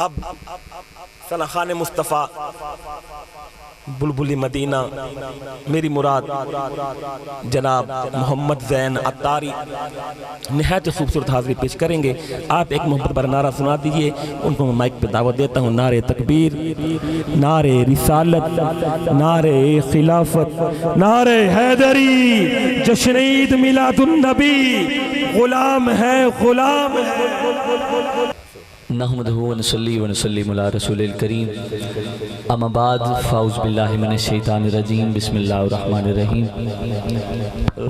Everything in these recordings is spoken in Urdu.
اب سنخان مصطفیٰ بلبلی مدینہ میری مراد جناب محمد زین عطاری نہایت خوبصورت حاضری پیش کریں گے. آپ ایک محبت پر نعرہ سنا دیجئے. ان کو میں مائک پہ دعوت دیتا ہوں. نعرہ تکبیر، نعرہ رسالت، نعرہ خلافت، نعرہ حیدری، جشن عید میلاد النبی، غلام ہے غلام ہے. نحمدہ ونصلی ونسلم علی رسول الکریم. اما بعد فاعوذ باللہ من الشیطان الرجیم. بسم اللہ الرحمن الرحیم.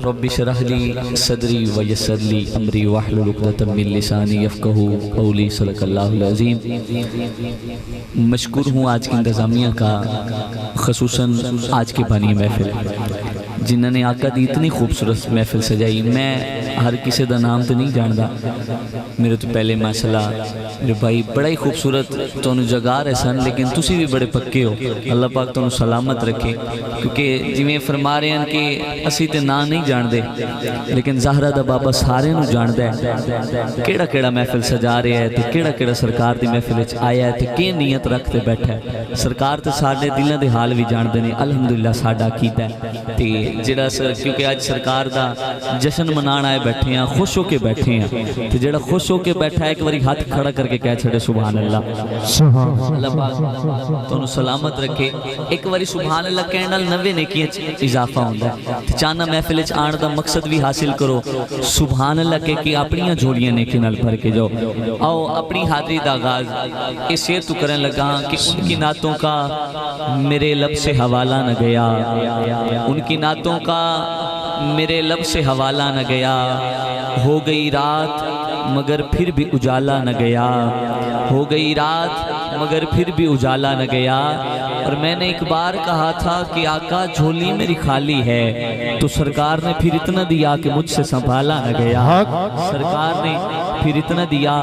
رب اشرح لی صدری ویسر لی امری واحلل عقدۃ من لسانی یفقہوا قولی. صدق اللہ العظیم. مشکور ہوں آج کی انتظامیہ کا، خصوصاً آج کی بانی محفل جنہوں نے آقا دی اتنی خوبصورت محفل سجائی. میں ہر کسی دا نام تو نہیں جاندا، میرے تو پہلے ماشاءاللہ میرے بھائی بڑا ہی خوبصورت تونوں جگا رہے سن، لیکن تسی بھی بڑے پکے ہو. اللہ پاک تونوں سلامت رکھے. کیونکہ جویں فرما رہے ہیں کہ اسی تے نا نہیں جان دے، لیکن زہرہ دا بابا سارے نوں جان دے. کیڑا کیڑا محفل سجا رہے ہے تے کیڑا کیڑا سرکار دی محفل وچ آیا ہے تے کی نیت رکھ تے بیٹھا ہے. سرکار تے ساڈے دلاں دے حال بھی جان دے نے. الحمدللہ ساڈا عقیدہ ہے تے جڑا کیونکہ اج سرکار دا جشن منان آئے بیٹھے ہیں، خوش ہو کے بیٹھے ہیں تے جڑا خوش ہو کے بیٹھا ہے ایک باری ہاتھ کھڑا کر کے کہہ چھڑے سبحان اللہ. اللہ پاک تانوں سلامت رکھے. ایک باری سبحان اللہ کہن نال 90 نیکیاں اضافہ ہوندا ہے. چاہنا محفل وچ آن دا مقصد بھی حاصل کرو. سبحان اللہ کہہ کے اپنیاں جھولیاں نیکی نال بھر کے جاؤ. آؤ اپنی حاضری دا آغاز اس یہ تو کرنے لگا کہ ان کی نعتوں کا میرے لب سے حوالہ نہ گیا، ان کی نعتوں کا میرے لب سے حوالہ نہ گیا. ہو گئی رات مگر پھر بھی اجالا نہ گیا، ہو گئی رات مگر پھر بھی اجالا نہ گیا. اور میں نے ایک بار کہا تھا کہ آقا جھولی میری خالی ہے، تو سرکار نے پھر اتنا دیا کہ مجھ سے سنبھالا نہ گیا. سرکار نے پھر اتنا دیا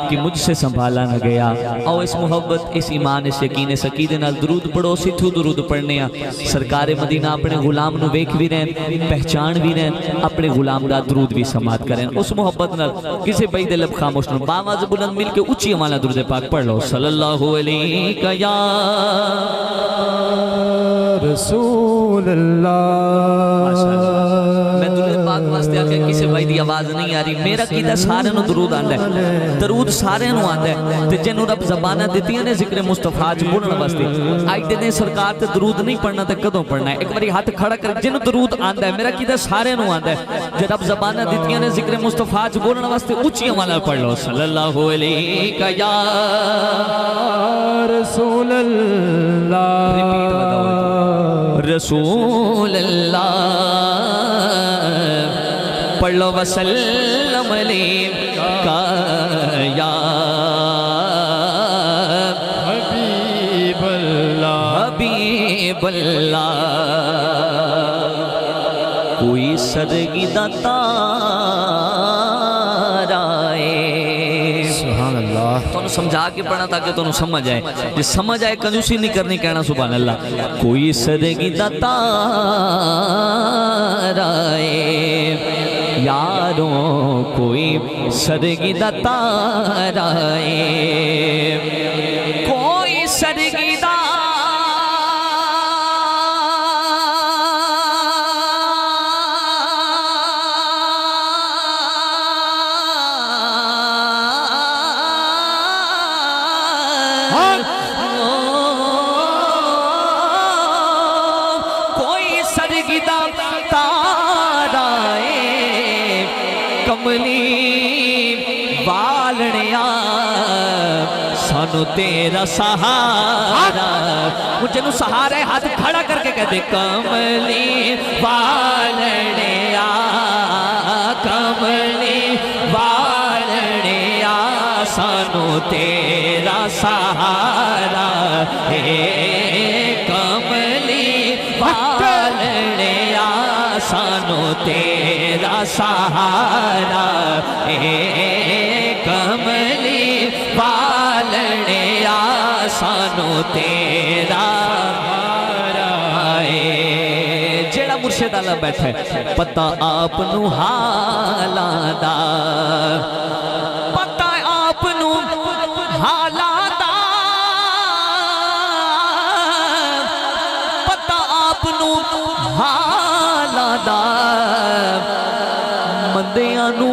کہ مجھ سے سنبھالا نہ گیا. اور اس محبت، اس ایمان، اس یقین، اس عقیدے نال درود پڑھو. سیتھو درود پڑھنے ہیں. سرکار مدینہ اپنے غلام نو ویکھ بھی رہن، پہچان بھی رہن، اپنے غلام دا درود بھی سماعت کریں. اس محبت نال کسی بھائی دے لب خاموش نہ. باواز بلند مل کے اونچی ہمارا درود پاک پڑھ لو. صلی اللہ علیہ یا رسول اللہ. میں درود پاک واسطے آکے کسی بھائی دی آواز نہیں آ رہی. میرا کیدہ سارے نو درود آندہ ہے، درود سارے نو آندہ ہے. تے جنہوں رب زبانہ دیتی ہیں نے ذکر مصطفیٰ چ بولن واسطے. آج دے سرکار تے درود نہیں پڑھنا تے کدوں پڑھنا ہے. ایک باری ہاتھ کھڑا کر جنہوں درود آندہ ہے. میرا کیدہ سارے نو آندہ ہے. جب رب زبانہ دیتی ہیں نے ذکر مصطفیٰ چ بولن واسطے اونچی ہمارا پڑھ لو. صلی اللہ علیہ یا رسول اللہ. رسول اللہ پڑھ لو. وسلم علیکہ یا حبیب اللہ. حبیب اللہ. کوئی سرگی دا سبحان اللہ. تو سمجھا کے پڑھنا تاکہ تو سمجھ آئے. جس سمجھ آئے کنجوسی نہیں کرنی، کہنا سبحان اللہ. کوئی سرگی دا تارا ہے یاروں، کوئی سرگی دا تارا ہے، کوئی سرگی دا کملی بالڑیا سانو تیرا سہارا. مجھے نو سہارا ہے. ہاتھ کھڑا کر کے کہتے کملی بالڑیا، کملی بالڑیا سانو تیرا سہارا ہے. کملی بالڑیا سانو تیرا سہارا اے کملی بالڑیا سانو تیرا سہارا اے. جیڑا مرشد اللہ بیٹھا ہے پتہ آپ نو حالاں دا، پتہ آپ نو حالاں دا. دیاں نو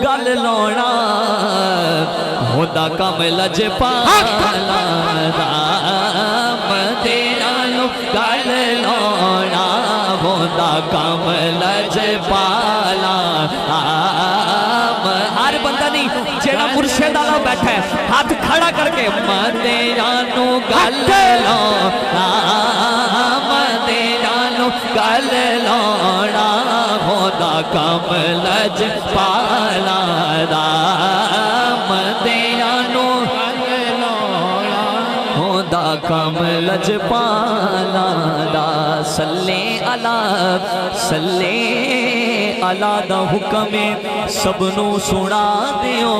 گل لاؤنا ہوتا کم لجپالا دیاں نو گل لاؤنا ہوتا کم لجپالا ہر بندہ نہیں جیڑا مرشد والا بیٹھا ہے ہاتھ کھڑا کر کے مدیاں نو گل لاؤنا مدیاں نو گل لاؤنا ہوتا کم لجپالا دا مدیاں نو گل لاؤنا ہوتا کم لجپالا دا صلی اللہ دا حکم سب نو سنا دیو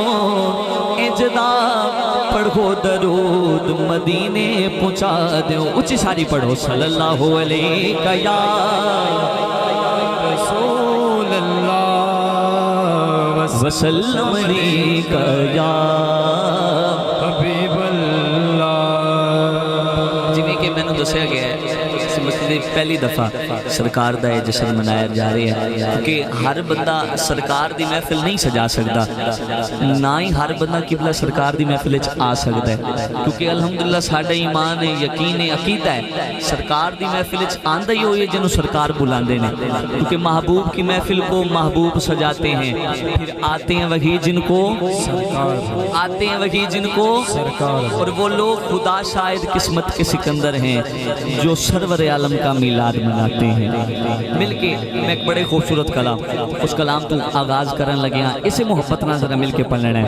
اجدا پڑھو درود مدینے پہنچا دیو اچھی ساری پڑھو صلی اللہ علیہ یا رسول اللہ وسلم علیہ یا حبیب اللہ جی میں کہ میں نے دسیا گیا ہے اس مسجد پہلی دفعہ سرکار دا یہ جشن منایا جا رہے ہیں کیونکہ ہر بندہ سرکار دی محفل نہیں سجا سکتا نہ ہی ہر بندہ قبلہ سرکار دی محفل آ سکتا ہے کیونکہ الحمدللہ ساڑھا ایمان ہے یقین ہے عقیدہ ہے سرکار دی محفل آندہ ہی ہوئی ہے جنہوں سرکار بلاندے نے کیونکہ محبوب کی محفل کو محبوب سجاتے ہیں پھر آتے ہیں وہی جن کو اور وہ لوگ خدا شاید قسمت کے سکندر ہیں جو سرور عالم کا میلاد مناتے ہیں مل کے میں ایک بڑے خوبصورت کلام اس کلام تو آغاز کرن لگے ہاں اسے محبت نہ ذرا مل کے پڑھنا ہے